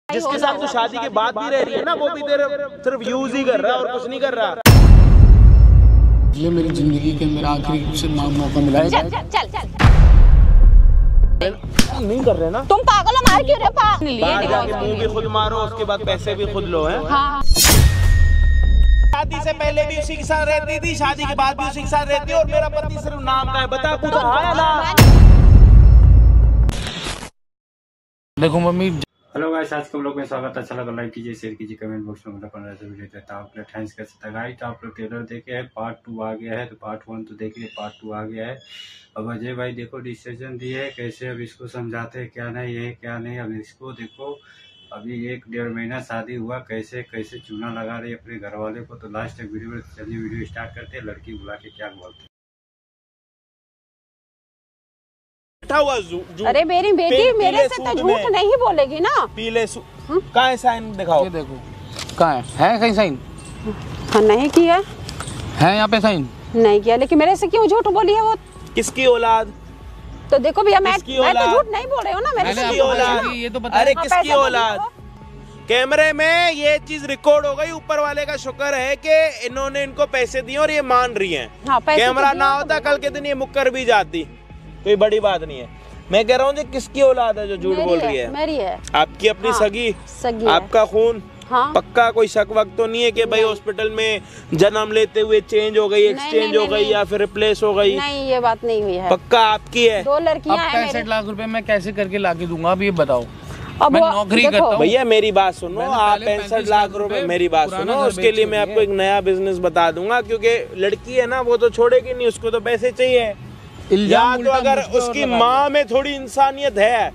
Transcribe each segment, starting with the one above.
जिसके साथ तो शादी के बाद भी रह रही है ना, वो भी तेरे सिर्फ यूज ही कर रहा है और कुछ नहीं कर रहा। ये मेरी जिंदगी के मेरा आखिरी से मौका मिला है। चल चल चल चल नहीं कर रहे ना तुम, पागल हो, मार क्यों रहे? बाहर जाके मुंह भी खुद मारो, उसके बाद पैसे भी खुद लो है। हाँ। शादी से पहले भी उसी के साथ रहती थी, शादी के बाद भी उसी के साथ रहती है, और मेरा पति सिर्फ नाम का है। बता कुछ आया ना। देखो मम्मी। हेलो गाइस, आज के ब्लॉग में स्वागत है। अच्छा लगा लाइक कीजिए, शेयर कीजिए, कमेंट बॉक्स में मतलब 15 से वीडियो देता हूं। आप लोग थैंक्स कर सकते हैं गाइस। आप लोग ट्रेलर देखे हैं, पार्ट 2 आ गया है, तो पार्ट 1 तो देख लिए, पार्ट 2 आ गया है। अब अजय भाई देखो डिसीजन दिए है कैसे अब इसको समझाते हैं, क्या नहीं है क्या नहीं। अब इसको देखो, अभी 1-1.5 महीना शादी हुआ, कैसे कैसे चूना लगा रही है अपने घर वाले को। तो लास्ट तक वीडियो में चलिए वीडियो स्टार्ट करते हैं। लड़की बुला के क्या बोलते हैं। अरे मेरी बेटी मेरे से तो झूठ नहीं बोलेगी ना। पीले कहाँ है साइन दिखाओ। ये देखो कहाँ है कहीं साइन? हाँ, नहीं किया है यहाँ पे साइन नहीं किया, लेकिन मेरे से क्यों झूठ बोली है वो? किसकी औलाद? तो देखो भैया, मैं तो झूठ नहीं बोल रही हूँ ना। मेरे से किसकी औलाद? ये तो बता। अरे किसकी औलाद? कैमरे में ये चीज रिकॉर्ड हो गई। ऊपर वाले का शुक्र है कि इन्होंने इनको पैसे दिए और ये मान रही हैं। कैमरा ना होता कल के दिन ये मुक्कर भी जाती, कोई बड़ी बात नहीं है। मैं कह रहा हूँ किसकी औलाद है जो झूठ बोल रही है? मेरी है। आपकी अपनी सगी? आपका खून? हाँ। पक्का कोई शक वक्त तो नहीं है कि भाई हॉस्पिटल में जन्म लेते हुए चेंज हो गई, एक्सचेंज हो गई या फिर रिप्लेस हो गई? नहीं, ये बात नहीं हुई है। पक्का आपकी है? 2 लड़कियां हैं। 65 लाख रुपए मैं कैसे करके लाके दूंगा? अब ये बताओ। अब मैं नौकरी करता हूँ भैया, मेरी बात सुनो। आप 65 लाख रुपए, मेरी बात सुनो, उसके लिए मैं आपको एक नया बिजनेस बता दूंगा। क्योंकि लड़की है ना, वो तो छोड़ेगी नहीं, उसको तो पैसे चाहिए। या तो अगर उसकी माँ में थोड़ी इंसानियत है,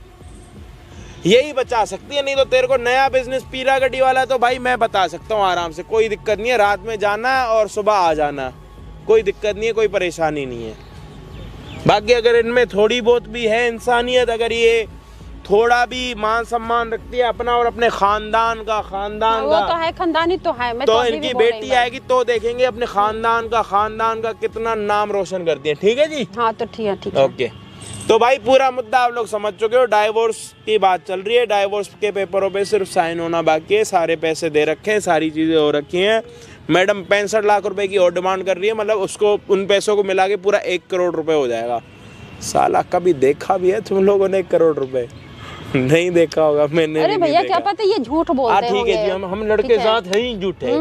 यही बचा सकती है। नहीं तो तेरे को नया बिजनेस पीरा गड्डी वाला तो भाई मैं बता सकता हूँ आराम से, कोई दिक्कत नहीं है। रात में जाना है और सुबह आ जाना, कोई दिक्कत नहीं है, कोई परेशानी नहीं है। बाकी अगर इनमें थोड़ी बहुत भी है इंसानियत, अगर ये थोड़ा भी मान सम्मान रखती है अपना और अपने खानदान का वो तो है, खानदानी तो है। मैं तो इनकी बेटी आएगी तो देखेंगे अपने खानदान का कितना नाम रोशन करती है। ठीक है जी? हाँ तो ठीक है, ठीक है। ओके, तो भाई पूरा मुद्दा आप लोग समझ चुके हो। डाइवोर्स की बात चल रही है। डाइवोर्स के पेपरों पे सिर्फ साइन होना बाकी है। सारे पैसे दे रखे हैं, सारी चीजें हो रखी हैं। मैडम 65 लाख रुपए की और डिमांड कर रही है, मतलब उसको उन पैसों को मिला के पूरा 1 करोड़ रुपए हो जाएगा। साला कभी देखा भी है तुम लोगों ने 1 करोड़ रुपए? नहीं देखा होगा, मैंने। अरे भैया क्या पता ये झूठ बोलते हैं। ठीक है जी, हम लड़के साथ हैं ही झूठे।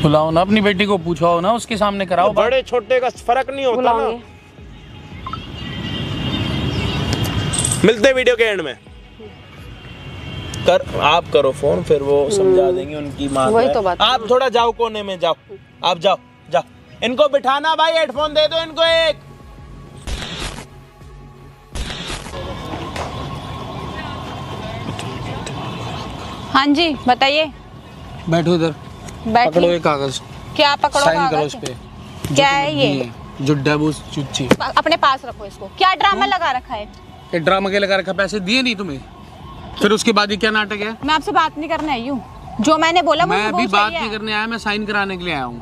बुलाओ ना अपनी बेटी को, पूछाओ ना, उसके सामने कराओ। बड़े छोटे का फर्क नहीं होता ना। मिलते वीडियो के एंड में। आप करो फोन, फिर वो समझा देंगे उनकी माँ। वही तो बात। आप थोड़ा जाओ कोने में, जाओ आप, जाओ जाओ। इनको बिठाना भाई, हेडफोन दे दो इनको एक। हाँ जी बताइए। बैठो इधर, पकड़ो ये कागज। क्या पकड़ो? साइन करो इस पे। क्या है ये? जो डेबूस चुच्ची अपने पास रखो इसको। क्या ड्रामा लगा रखा है? ये ड्रामा के लगा रखा? पैसे दिए नहीं तुम्हें? फिर उसके बाद ये क्या नाटक है? मैं आपसे बात नहीं करने आई हूँ। जो मैंने बोला मैं अभी बात नहीं करने आया, मैं साइन कराने के लिए आया हूँ।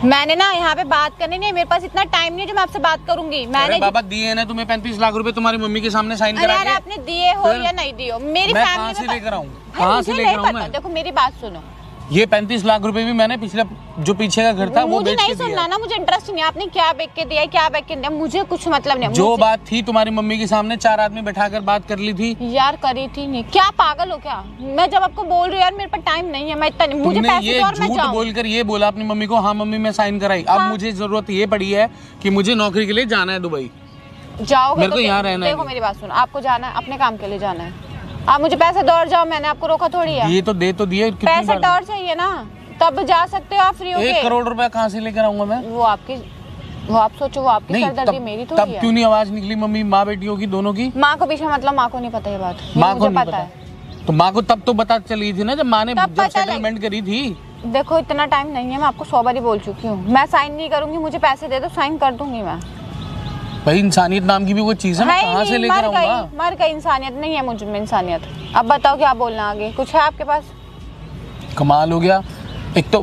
मैंने ना यहाँ पे बात करनी नहीं, मेरे पास इतना टाइम नहीं है जो मैं आपसे बात करूंगी। मैंने बाबा दिए ना तुम्हें 35 लाख रुपए तुम्हारी मम्मी के सामने साइन करा के। आपने दिए हो या नहीं दिए हो, मेरी मैं फैमिली कहाँ से लेकर आऊँ? कहाँ से लेकर आऊँ मैं? देखो मेरी बात सुनो। ये 35 लाख रुपए भी मैंने पिछले जो पीछे का घर था वो मुझे बेच के नहीं सुनना ना, मुझे इंटरेस्ट नहीं है। आपने क्या बेच के दिया, क्या बेच के दिया, मुझे कुछ मतलब नहीं। जो बात थी तुम्हारी मम्मी के सामने 4 आदमी बैठाकर बात कर ली थी यार। करी थी नहीं? क्या पागल हो क्या? मैं जब आपको बोल रही हूँ यार मेरे पास टाइम नहीं है, मैं इतना नहीं, मुझे पैसे दो और मैं जाऊँ। बोलकर ये बोला अपनी मम्मी को, हाँ मम्मी मैं साइन कराई। अब मुझे जरूरत ये पड़ी है कि मुझे नौकरी के लिए जाना है दुबई। जाओगे? मेरे को यहाँ रहना है। देखो मेरी बात सुनो, आपको जाना है, अपने काम के लिए जाना है। आप मुझे पैसे दो और जाओ, मैंने आपको रोका थोड़ी है। ये तो दे तो दिए, पैसे तो और चाहिए ना, तब जा सकते हो आप फ्री होके। 1 करोड़ रुपया कहाँ से लेकर आऊंगा मैं? वो आप सोचो, वो आपकी सरदर्दी, मेरी थोड़ी है। तब क्यों नहीं आवाज निकली मम्मी माँ बेटियों की दोनों की? माँ को पीछे मतलब माँ को नहीं पता ये बात? माँ को नहीं पता है तो माँ को तब तो पता चली थी ना जब माँ ने सेटलमेंट करी थी। देखो इतना टाइम नहीं है, मैं आपको 100 बार बोल चुकी हूँ। मैं साइन नहीं करूंगी, मुझे पैसे दे दो, साइन कर दूंगी मैं। भाई इंसानियत नाम की भी कोई चीज है, मैं कहाँ से लेकर आऊंगा? मर गई इंसानियत, नहीं है मुझ में इंसानियत। अब बताओ क्या बोलना आगे, कुछ है आपके पास? कमाल हो गया। एक तो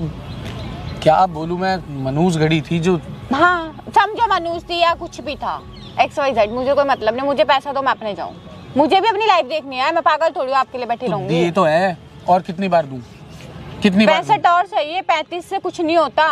क्या बोलूं मैं, मनूस घड़ी थी जो। हाँ समझो, मनूस थी या कुछ भी था, XYZ, मुझे कोई मतलब नहीं। मुझे पैसा दो, मैं अपने जाऊँ। मुझे भी अपनी लाइफ देखनी है, मैं पागल थोड़ी हूँ आपके लिए बैठी रहूंगी। ये तो है, और कितनी बार दूं, कितनी बार? 65 और चाहिए, 35 से कुछ नहीं होता।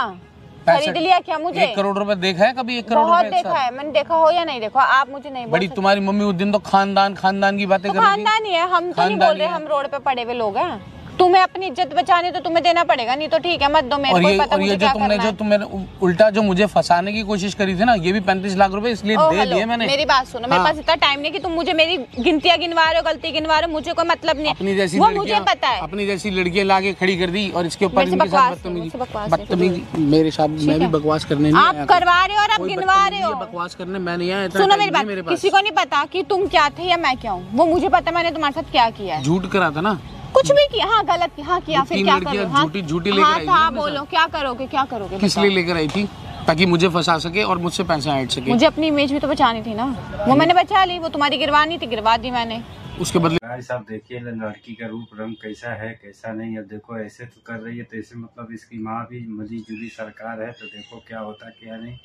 खरीद लिया क्या मुझे? 1 करोड़ रुपए देखा है कभी? 1 करोड़ बहुत रुपए देखा है मैंने, देखा हो या नहीं देखा, आप मुझे नहीं बड़ी तुम्हारी मम्मी उस दिन तो खानदान की बातें कर रही थी। खानदान ही है, हम तो नहीं बोल रहे हम रोड पे पड़े हुए लोग हैं। तुम्हें अपनी इज्जत बचानी तो तुम्हें देना पड़ेगा, नहीं तो ठीक है मत दो, मेरे को पता मुझे क्या करना है। जो तुमने उल्टा जो मुझे फंसाने की कोशिश करी थी ना, ये भी 35 लाख रुपए इसलिए दे दिए मैंने। मेरी बात सुनो, मेरे पास इतना टाइम नहीं कि तुम मुझे मेरी गिनतियां गिनवा रहे हो, गलती गिनवा रहे हो, मुझे कोई मतलब नहीं है, वो मुझे पता है। अपनी जैसी लड़कियां लाके खड़ी कर दी और इसके ऊपर बदतमीजी मेरे साथ। मैं भी बकवास करने नहीं आप करवा रहे हो और आप गिनवा रहे हो। बकवास करने मैं नहीं आया। सुनो मेरी बात, किसी को नहीं पता कि तुम क्या थे या मैं क्या हूँ, वो मुझे पता मैंने तुम्हारे साथ क्या किया है। झूठ करा था ना, कुछ भी किया, हाँ गलत किया, हाँ किया, फिर क्या करो? झूठी लेकर आई थी। हाँ बोलो क्या करोगे, क्या करोगे? किस लिए लेकर आई थी? ताकि मुझे फंसा सके और मुझसे पैसा ऐंठ सके। मुझे अपनी इमेज भी तो बचानी थी ना, वो मैंने बचा ली। वो तुम्हारी गिरवानी थी, गिरवा दी मैंने। उसके बदले गाइस आप देखिए लड़की का रूप रंग कैसा है कैसा नहीं। अब देखो ऐसे तो कर रही है, तो ऐसे मतलब इसकी माँ भी मिली जुली सरकार है, तो देखो क्या होता क्या नहीं।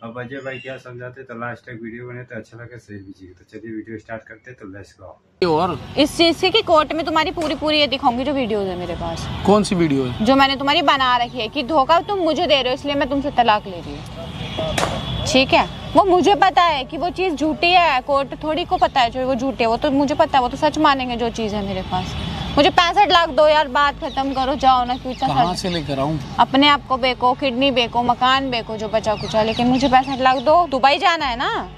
अब अजय भाई क्या समझाते, तो लास्ट तक वीडियो बने तो अच्छा लगे शेयर कीजिए। तो चलिए वीडियो स्टार्ट करते, तो लेट्स गो। और इस चीज से कि कोर्ट में तुम्हारी पूरी ये दिखाऊंगी जो वीडियोस है मेरे पास। कौन सी वीडियो है? जो मैंने तुम्हारी बना रखी है कि धोखा तुम मुझे दे रहे हो इसलिए मैं तुमसे तलाक ले रही हूँ, ठीक है? वो मुझे पता है कि वो चीज झूठी है, कोर्ट थोड़ी को पता है जो वो झूठी है, वो तो मुझे पता है, वो तो सच मानेंगे जो चीज है मेरे पास। मुझे 65 लाख दो यार, बात खत्म करो, जाओ ना। क्यों कहाँ से लेकर आऊं? अपने आप को बेको, किडनी बेको, मकान बेको, जो बचा कुचा, लेकिन मुझे 65 लाख दो। दुबई जाना है ना,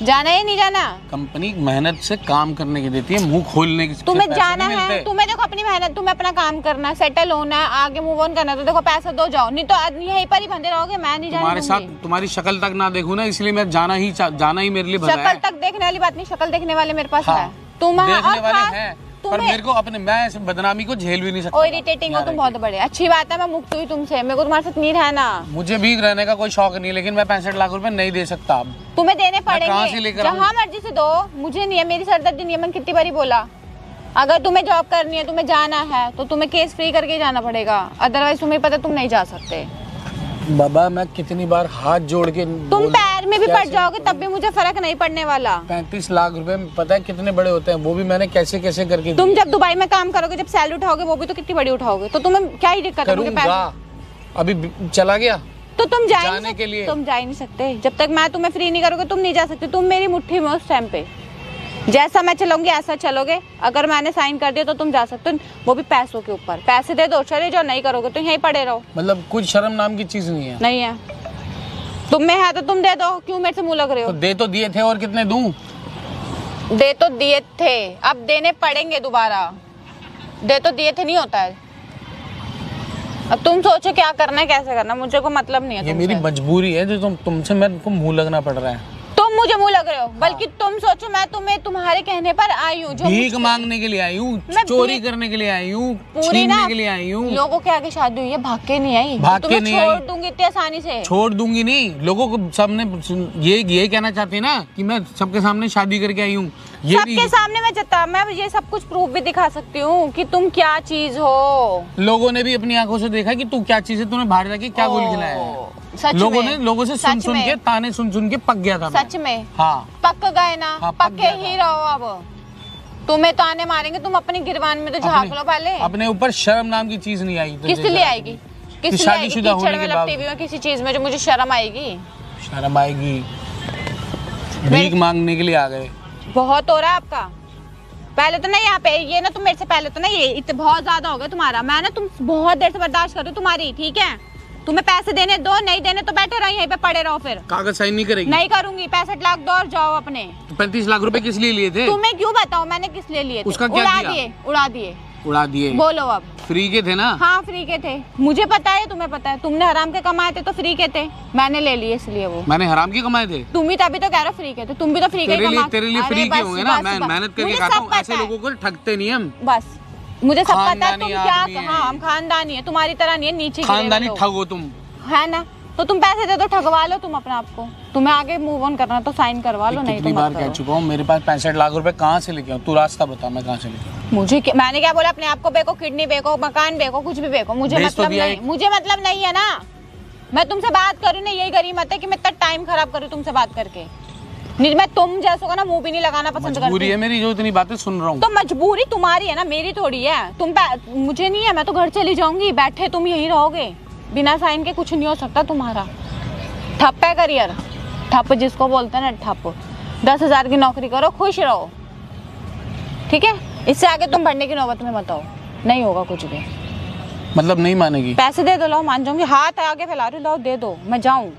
जाना है नहीं जाना? कंपनी मेहनत से काम करने की देती है, मुंह खोलने की। तुम्हें जाना है, तुम्हें देखो अपनी मेहनत, तुम्हें अपना काम करना है, सेटल होना है, आगे मूव ऑन करना है, तो देखो पैसा दो, जाओ, नहीं तो यहीं पर ही बंधे रहोगे। मैं नहीं तुम्हारे साथ तुम्हारी शक्ल तक ना देखूं ना, इसलिए मैं जाना ही मेरे लिए भला है। शक्ल तक देखने वाली बात नहीं, शक्ल देखने वाले मेरे पास है। तुम देखने वाले हैं, पर मेरे को अपने, मैं इस बदनामी को झेल भी नहीं सकता। इरिटेटिंग हो तुम बहुत बड़े। अच्छी बात है मैं मुक्त हुई तुमसे, मेरे को तुम्हारे साथ नहीं रहना। मुझे भी रहने का कोई शौक नहीं, लेकिन मैं 65 लाख रुपए नहीं दे सकता। अब तुम्हें देने पड़ेंगे, जहाँ मर्जी से दो, मुझे नहीं है, मेरी सरदर्दी नहीं है। मैंने कितनी बारी बोला, अगर तुम्हें जॉब करनी है, तुम्हें जाना है, तो तुम्हें केस फ्री करके जाना पड़ेगा, अदरवाइज तुम्हें पता तुम नहीं जा सकते। बाबा मैं कितनी बार हाथ जोड़ के, तुम पैर में भी पड़ जाओगे तब भी मुझे फर्क नहीं पड़ने वाला। 35 लाख रुपए पता है कितने बड़े होते हैं, वो भी मैंने कैसे कैसे करके। तुम जब दुबई में काम करोगे, जब सैलरी उठाओगे, वो भी तो कितनी बड़ी उठाओगे, तो तुम्हें क्या ही दिक्कत है? अभी चला गया तो तुम जाने के लिए, तुम जा ही नहीं सकते जब तक मैं तुम्हें फ्री नहीं करोगे, तुम नहीं जा सकते। तुम मेरी मुट्ठी में उस टाइम पे, जैसा मैं चलूंगी ऐसा चलोगे। अगर मैंने साइन कर दिया तो तुम जा सकते हो, वो भी पैसों के ऊपर। पैसे दे दो, चले जाओ, नहीं करोगे तो यहीं पड़े रहो। मतलब कुछ शर्म नाम की चीज नहीं है? नहीं है। तुम में है तो तुम दे दो, क्यों मेरे से मुंह लग रहे हो? तो दे तो दिए थे, और कितने दूं? दे तो दिए थे, अब देने पड़ेंगे दोबारा। दे तो दिए थे, नहीं होता है। अब तुम सोचो क्या करना है, कैसे करना, मुझे को मतलब नहीं है। ये मेरी मजबूरी है जो तुमसे मेरे को मुंह लगना पड़ रहा है। तुम मुझे मुंह लग रहे हो, बल्कि तुम सोचो मैं तुम्हारे कहने पर आई हूँ, भीख मांगने के लिए आई हूँ, चोरी करने के लिए आई हूँ, छीनने के लिए आई हूँ। लोगों के आगे शादी हुई है, भाग के नहीं आई, भाग के नहीं आई। छोड़ दूंगी इतनी आसानी से? छोड़ दूंगी नहीं, लोगों को सबने ये कहना चाहते हैं ना कि मैं सबके सामने शादी करके आई हूँ। सबके सामने मैं ये सब कुछ प्रूफ भी दिखा सकती हूँ कि तुम क्या चीज हो। लोगों ने भी अपनी आंखों से देखा कि तू क्या चीज है, तूने बाहर जाके क्या गोल खिलाया है। लोगों से सुन के ताने सुन के पक गया था। सच में? हाँ पक गए ना? हाँ, पक्के ही रहो। अब तुम्हें ताने मारेंगे, तुम अपनी गिरवान में तो झाँक लो पहले। अपने ऊपर शर्म नाम की चीज नहीं आई। किस लिए आएगी? किस लिए आएगी? शादीशुदा होने के बाद टीवी में किसी चीज में जो मुझे शर्म आएगी? शर्म आएगी? भीख मांगने के लिए आ गए। बहुत हो रहा है आपका। पहले तो ना यहाँ पे ये ना, तुम मेरे से पहले तो ना ये इतने बहुत ज्यादा हो गया तुम्हारा। मैं ना तुम बहुत देर से बर्दाश्त कर रही हूँ तुम्हारी, ठीक है? तुम्हें पैसे देने दो, नहीं देने तो बैठे रहो यहीं पे पड़े रहो। फिर कागज साइन नहीं करेगी? नहीं करूंगी। 65 लाख दो और जाओ अपने। तो 35 लाख रुपए किस लिए लिए थे? तुम्हें क्यों बताऊं मैंने किस लिए लिए थे? उसका क्या उड़ा दिए। बोलो अब। फ्री के थे ना? हाँ फ्री के थे, मुझे पता है, तुम्हें पता है। तुमने हराम के कमाए थे तो फ्री के थे, मैंने ले लिए इसलिए। वो मैंने हराम के कमाए थे? तुम ही तभी तो कह रहे हो फ्री के थे। तुम भी तो फ्री के कमा। तेरे लिए फ्री के होंगे ना, मैं मेहनत करके खाता हूँ। ऐसे लोगों को ठगते नहीं हम। बस मुझे सब पता है तुम क्या। हाँ हम खानदानी है, तुम्हारी तरह नहीं है नीचे खानदानी ठगो तुम, है ना? तो तुम पैसे दे दो, ठगवा लो तुम अपने आप को। तुम्हें आगे मूव ऑन करना तो साइन करवा लो, नहीं तो मत बार कह चुका हूँ मेरे पास 65 लाख रुपए कहाँ से लेके आऊँ? तू रास्ता बता, मैं कहाँ से लेके आऊँ? मैंने क्या बोला? अपने आप को बेको, किडनी बेको, मकान बेको, कुछ भी बेको, मुझे मतलब नहीं। मुझे मतलब नहीं है ना। मैं तुमसे बात करूँ ना, यही गरीब मत है कि मैं इतना टाइम खराब करूँ तुमसे बात करके। नहीं, मैं तुम जैसों का ना मुंह भी नहीं लगाना पसंद करती। मजबूरी है मेरी जो इतनी बातें सुन रहा हूँ। तो मजबूरी तुम्हारी है ना, मेरी थोड़ी है। मुझे नहीं है, मैं तो घर चली जाऊंगी, बैठे तुम यहीं रहोगे, बिना साइन के कुछ नहीं हो सकता तुम्हारा। ठप है करियर, ठप जिसको बोलते हैं ना, ठप। 10,000 की नौकरी करो, खुश रहो, ठीक है। इससे आगे तुम बढ़ने की नौबत में मत आओ, नहीं होगा कुछ भी। मतलब नहीं मानेगी? पैसे दे दो, लो मान जाऊंगी। हाथ आगे फैला रही, लो दे दो, मैं जाऊं।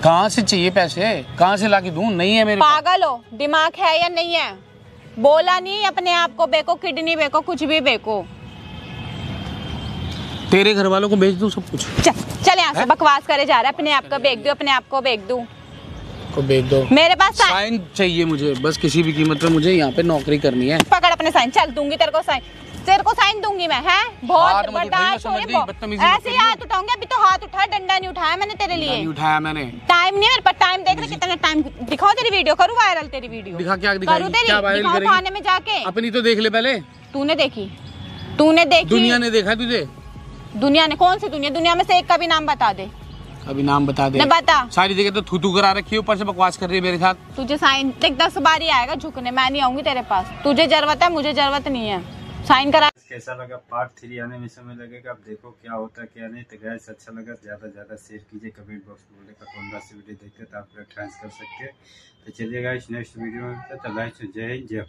कहाँ से चाहिए पैसे, कहाँ से लाके दूं? नहीं है मेरे पागल हो, दिमाग है या नहीं है? बोला नहीं अपने आप को बेको, किडनी बेको, कुछ भी बेको। तेरे घर वालों को बेच दूं सब कुछ? चल यहाँ से, बकवास करे जा रहा है। अपने आप को बेच दो, अपने आप को बेच दूं, को बेच दो। मेरे पास साइन चाहिए मुझे, बस किसी भी कीमत पे मुझे यहाँ पे नौकरी करनी है। पकड़ अपने साइन, चल दूंगी तेरे को साइन, तेरे को साइन दूंगी मैं, है बहुत बर्दाश्त हो रही है। ऐसे ही हाथ उठाऊंगी, अभी तो हाथ उठाया, डंडा नहीं उठाया मैंने तेरे लिए। नहीं उठाया मैंने। टाइम नहीं है मेरे पास, टाइम देख रहे कितना टाइम। दिखाओ तेरी वीडियो, करूँ वायरल तेरी वीडियो? दिखा, क्या दिखाएगी? क्या वायरल करेगी? थाने में जाके अपनी तो देख ले पहले। तूने देखी? तूने देखी? दुनिया ने देखा तुझे? दुनिया ने? कौन सी दुनिया? दुनिया में से एक का भी नाम बता दे। अभी नाम बता दे। बता। सारी जगह तो थू करा रखी है, ऊपर से बकवास कर रही है मेरे साथ। तुझे साइन देख, 10 बार ही आएगा झुकने, मैं नहीं आऊंगी तेरे पास। तुझे जरूरत है, मुझे जरूरत नहीं है। साइन करा। कैसा लगा? पार्ट 3 आने में समय लगेगा, अब देखो क्या होता है क्या नहीं। तो गाइस अच्छा लगा ज्यादा ज्यादा शेयर कीजिए, कमेंट बॉक्स में बोलेगा कौन सा वीडियो देखते तो आप लोग ट्रांस कर सकते हैं। तो चलिए गाइस नेक्स्ट वीडियो में, तो जय हिंद, जय